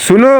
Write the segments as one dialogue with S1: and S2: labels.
S1: सुनो,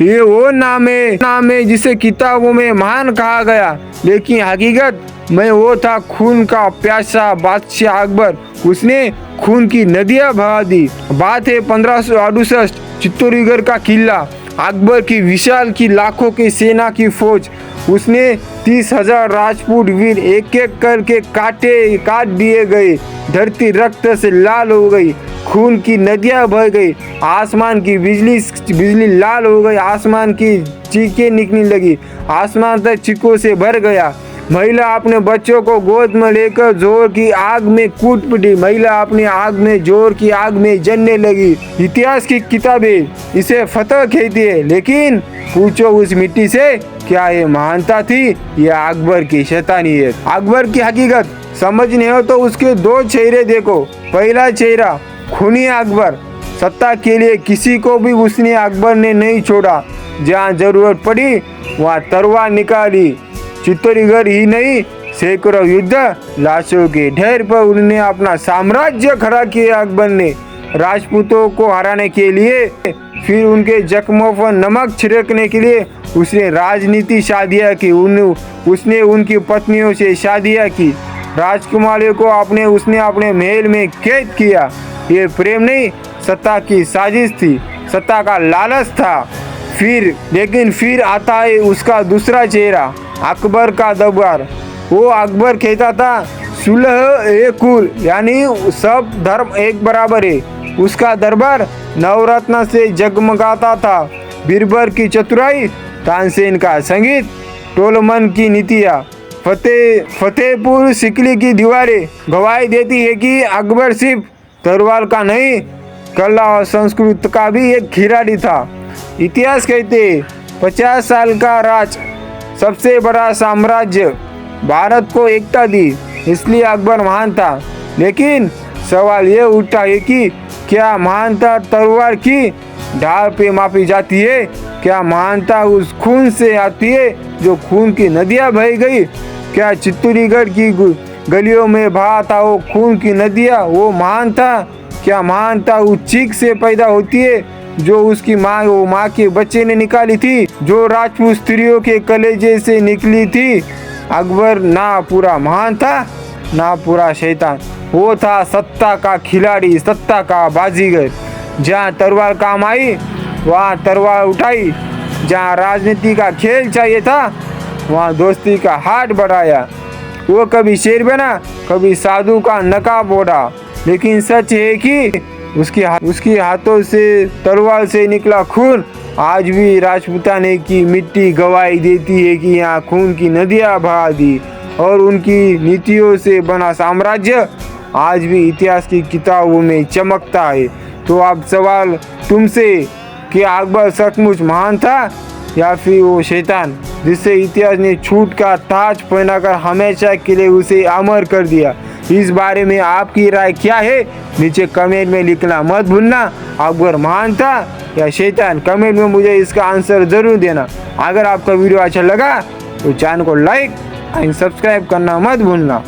S1: ये वो नाम है जिसे किताबों में महान कहा गया, लेकिन हकीकत में वो था खून का प्यासा बादशाह अकबर। उसने खून की नदियां बहा दी। बात है 1568, चित्तौड़गढ़ का किला। अकबर की विशाल की लाखों की सेना की फौज। उसने 30,000 राजपूत वीर एक एक करके काट दिए गए। धरती रक्त से लाल हो गई, खून की नदियां बह गई, आसमान की बिजली लाल हो गई, आसमान की चीखें निकलने लगी, आसमान तक चीखों से भर गया। महिला अपने बच्चों को गोद में लेकर जोर की आग में कूद पड़ी। महिला अपनी आग में जोर की आग में जलने लगी। इतिहास की किताबें इसे फतह कहती है, लेकिन पूछो उस मिट्टी से, क्या ये महानता थी या अकबर की शैतानियत? अकबर की हकीकत समझने हो तो उसके दो चेहरे देखो। पहला चेहरा खूनी अकबर। सत्ता के लिए किसी को भी उसने अकबर ने नहीं छोड़ा। जहाँ जरूरत पड़ी वहाँ तलवार निकाली। चित्तौड़गढ़ ही नहीं, सैकड़ों युद्ध, लाशों के ढेर पर उन्होंने अपना साम्राज्य खड़ा किया। अकबर ने राजपूतों को हराने के लिए, फिर उनके जख्मों पर नमक छिड़कने के लिए उसने राजनीति शादियाँ की। उसने उनकी पत्नियों से शादियाँ की। राजकुमारियों को उसने अपने महल में कैद किया। ये प्रेम नहीं, सत्ता की साजिश थी, सत्ता का लालच था। लेकिन फिर आता है उसका दूसरा चेहरा, अकबर का दरबार। वो अकबर कहता था सुलह ए कुल, यानी सब धर्म एक बराबर है। उसका दरबार नवरत्न से जगमगाता था। बीरबल की चतुराई, तानसेन का संगीत, टोलमन की नीतियाँ, फतेहपुर सिकली की दीवारें गवाही देती है कि अकबर सिर्फ तलवार का नहीं, कला और संस्कृत का भी एक खिलाड़ी था। इतिहास कहते 50 साल का राज, सबसे बड़ा साम्राज्य, भारत को एकता दी, इसलिए अकबर महान था। लेकिन सवाल ये उठता है कि क्या महानता तलवार की ढाल पे मापी जाती है? क्या महानता उस खून से आती है जो खून की नदियां बह गई? क्या चित्तौड़गढ़ की गलियों में बहा था वो खून की नदियां, वो महान था? क्या महानता उस चीख से पैदा होती है जो उसकी माँ के बच्चे ने निकाली थी, जो राजपूत स्त्रियों के कलेजे से निकली थी? अकबर ना पूरा महान था, ना पूरा शैतान। वो था सत्ता का खिलाड़ी, सत्ता का बाजीगर। जहाँ तलवार काम आई वहाँ तलवार उठाई। जहाँ राजनीति का खेल चाहिए था वहाँ दोस्ती का हाथ बढ़ाया। वो कभी शेर बना, कभी साधु का नकाब ओढ़ा। लेकिन सच है कि उसके हाथों से तलवार से निकला खून आज भी राजपूताने की मिट्टी गवाही देती है कि यहाँ खून की नदियाँ बहा दी। और उनकी नीतियों से बना साम्राज्य आज भी इतिहास की किताबों में चमकता है। तो अब सवाल तुमसे कि अकबर सचमुच महान था या फिर वो शैतान जिससे इतिहास ने छूट का ताज पहनाकर हमेशा के लिए उसे अमर कर दिया? इस बारे में आपकी राय क्या है? नीचे कमेंट में लिखना मत भूलना। अकबर महान था या शैतान? कमेंट में मुझे इसका आंसर ज़रूर देना। अगर आपका वीडियो अच्छा लगा तो चैनल को लाइक एंड सब्सक्राइब करना मत भूलना।